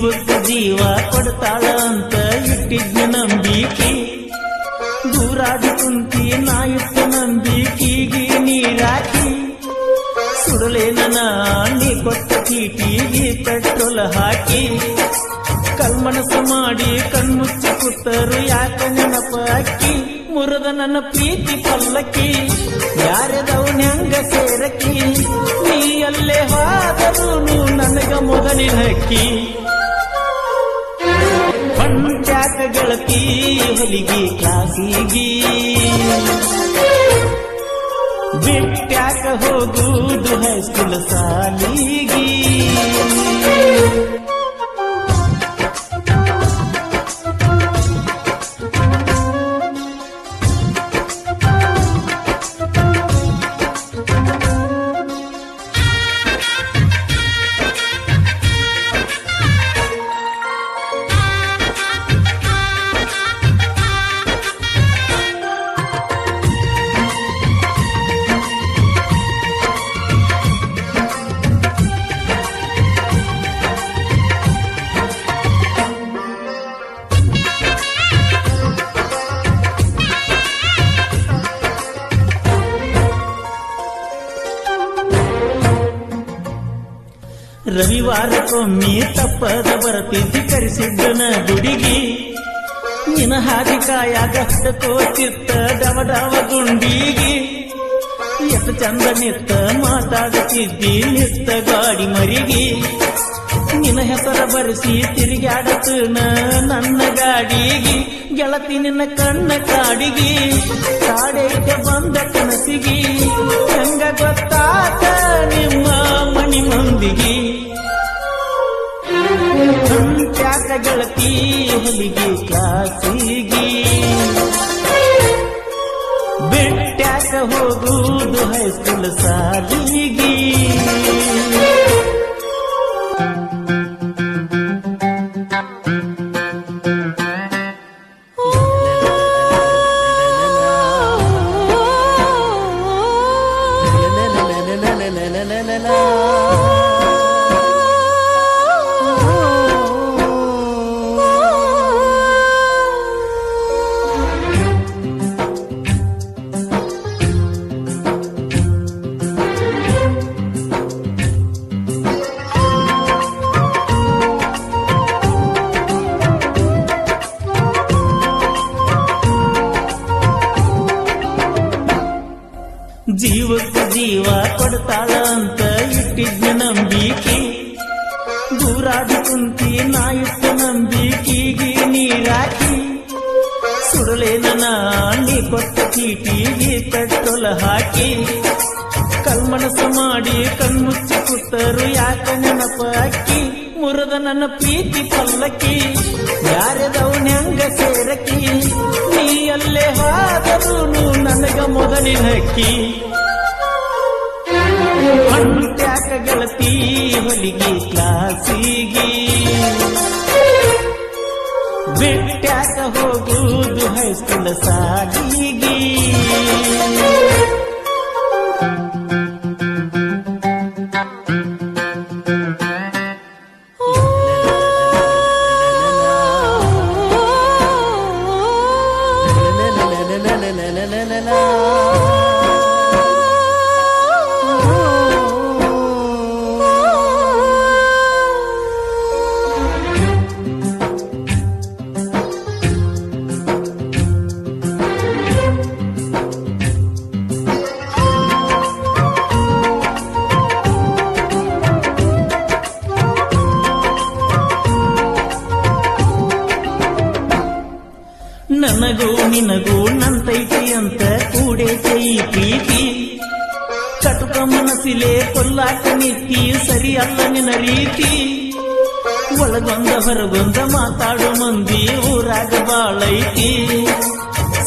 ಜೀವ ಕೊಡ್ತಾಳ ಅಂತ ಇಟ್ಟಿದ್ನ ನಂಬಿಕೆ ದೂರಾದಿ ಕುಂತಿ ನಾ ಇಟ್ಟ ನಂಬಿಕೆಗೆ ನೀರಾಕಿ ಸುಡಲೇನ ನೀ ಕೊಟ್ಟ ಚೀಟಿಗೆ ಪೆಟ್ರೋಲ್ ಹಾಕಿ ಕಲ್ಮನಸ ಮಾಡಿ ಕಣ್ಮುಚ್ಚಿ ಕೂತರು ಯಾಕ ನೆನಪ ಅಕ್ಕಿ ಮುರದ ನನ್ನ ಪ್ರೀತಿ ಪಲ್ಲಕ್ಕಿ ಯಾರದವನ್ಯಂಗ ಸೇರಕಿ ನೀ ಅಲ್ಲೇ ಹೋದರೂ ನನಗ ಮೊದಲಿನ ಹಕ್ಕಿ ಪಂಚಾಕ ಗೆಳತಿ ಹೊಲಿಗೆ ಕ್ಲಾಸಿಗಿ ಬಿಟ್ಟ್ಯಾಕ ಹೋಗುವುದು ಹೈಸ್ಕೂಲ್ ಸಾಲಿಗಿ ರವಿವಾರಕ್ಕೊಮ್ಮೆ ತಪ್ಪದ ಬರ್ತಿದ್ದಿ ಕರೆಸಿದ್ದನ ಗುಡಿಗಿ ನಿನ ಹಾದಿ ಕಾಯಾಗ ಹಡಕೋತಿತ್ತ ಡವಡವ ಗುಂಡಿಗಿ ಎಷ್ಟು ಚಂದ ನಿತ್ತ ಮಾತಾಡುತ್ತಿದ್ದಿ ನಿತ್ತ ಗಾಡಿ ಮರಿಗಿ ನಿನ್ನ ಹೆಸರ ಬರೆಸಿ ತಿರುಗಾಡತನ ನನ್ನ ಗಾಡಿಗಿ ಗೆಳತಿ ನಿನ್ನ ಕಣ್ಣ ಕಾಡಿಗಿ ಕಾಡೇಕೆ ಬಂದ ಕನಸಿಗಿ ಹೆಂಗ ಗೊತ್ತಾತ ನಿಮ್ಮ ಮಣಿ ಮಂದಿಗಿ ಪಂಚಾಕ ಗೆಳತಿ ಹೊಲಿಗೆ ಕ್ಲಾಸಿಗಿ ಬಿಟ್ಟ್ಯಾಕ ಹೋಗುವುದು ಹೈಸ್ಕೂಲ್ ಸಾಲಿಗಿ ಜೀವಕ್ಕೆ ಜೀವ ಕೊಡ್ತಾಳ ಅಂತ ಇಟ್ಟಿದ್ನ ನಂಬಿಕೆ ದೂರಾದಿ ಕುಂತಿ ನಾ ಇಟ್ಟ ನಂಬಿಕೆಗೆ ನೀರಾಕಿ ಸುಡಲೇನ ನೀ ಕೊಟ್ಟ ಚೀಟಿಗೆ ಪೆಟ್ರೋಲ್ ಹಾಕಿ ಕಲ್ಮನಸ ಮಾಡಿ ಕಣ್ಮುಚ್ಚಿ ಕೂತರು ಯಾಕ ನೆನಪ ಅಕ್ಕಿ ಮುರದ ನನ್ನ ಪ್ರೀತಿ ಪಲ್ಲಕ್ಕಿ ಯಾರದವನ್ಯಂಗ ಸೇರಕಿ ನೀ ಅಲ್ಲೇ ಹೋದರೂ ನನಗ ಮೊದಲಿನ ಹಕ್ಕಿ ಪಂಚಾಕ ಗೆಳತಿ ಹೊಲಿಗೆ ಕ್ಲಾಸಿಗಿ ಬಿಟ್ಟ್ಯಾಕ ಹೋಗುವುದು ಹೈಸ್ಕೂಲ್ ಸಾಲಿಗಿ ನನಗೂ ನಿನಗೂ ನಂತೈತಿ ಅಂತ ಕೂಡೈತೆ ಈ ಪ್ರೀತಿ ಕಟುಕ ಮನಸ್ಸಿಲೆ ಕೊಲ್ಲಾಕ ನೀತಿ ಸರಿಯಲ್ಲ ನಿನ್ನ ರೀತಿ ಒಳಗೊಂದ ಹೊರಗೊಂದ ಮಾತಾಡೋ ಮಂದಿ ಊರಾಗ ಬಾಳೈತಿ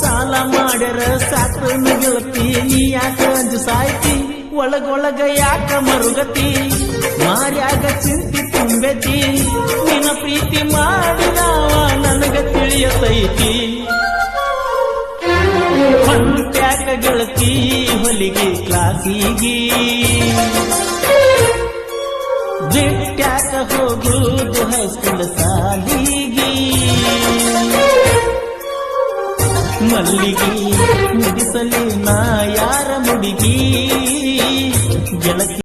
ಸಾಲ ಮಾಡ್ಯಾರ ಸಾಕು ಗೆಳತಿ ನೀ ಯಾಕ ಅಂಜು ಸಾಯ್ತಿ ಒಳಗೊಳಗ ಯಾಕ ಮರುಗತಿ ಮಾರ್ಯಾಗ ಚಿಂತಿ ತುಂಬೆತಿ ನಿನ್ನ ಪ್ರೀತಿ ಮಾಡಿದವ ನನಗ ತಿಳಿಯತೈತಿ ಪಂಚಾಕ ಗೆಳತಿ ಹೊಲಿಗೆ ಕ್ಲಾಸಿಗಿ ಬಿಟ್ಟ್ಯಾಕ ಹೋಗುದು ಹೈಸ್ಕೂಲ್ ಸಾಲಿಗಿ ಮಲ್ಲಿಗೆ ಮುಡಿಸಲಿ ನಾ ಯಾರ ಮುಡಿಗಿ ಗೆಳತಿ